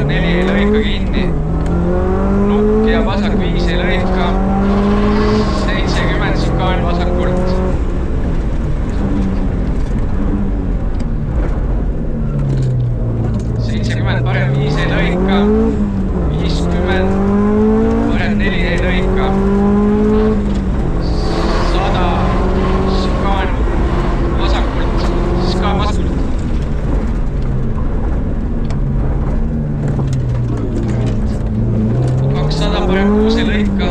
4 ei lõika kinni. Nukk ja vasak 5 ei lõika. 70 šikaan vasakult. 70 parem 5 ei lõika. 50 parem 4 ei lõika. 100 šikaan vasakult. Šikaan vasakult. 200 parem 6 ei lõika.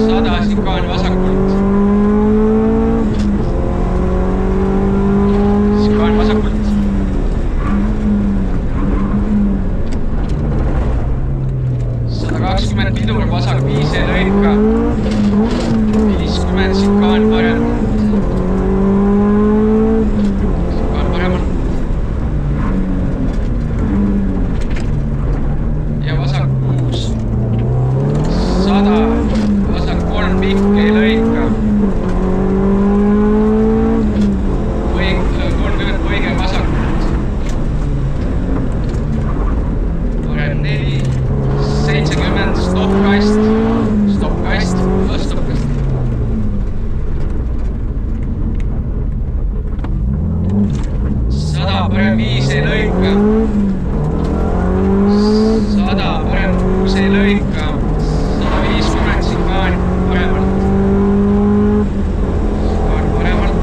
100 šikaan vasakult. Šikaan vasakult. 120 pidur vasak 5 ei lõika. 50 šikaan parem. Šikaan paremalt. Ja vasak 6. 100 vasak 3 pikk ei lõika. 30 põige vasakult. Parem 4. 70 stoppkast. Stoppkast. Stoppkast. 100 parem 5 ei lõika. 100 parem 6 ei lõika. 150 šikaan paremalt. Šikaan paremalt.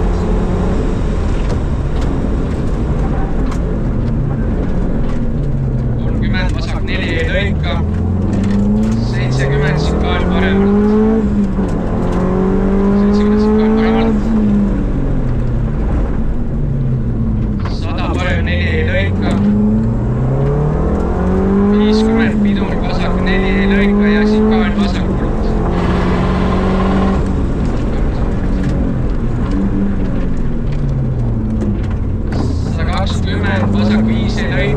30 vasak 4 ei lõika. 70 šikaan paremalt. 70 šikaan paremalt. 100 parem 4 ei lõika. 50 pidur vasak 4 ei lõika ja šikaan vasakult. 120 vasak 5 ei lõika.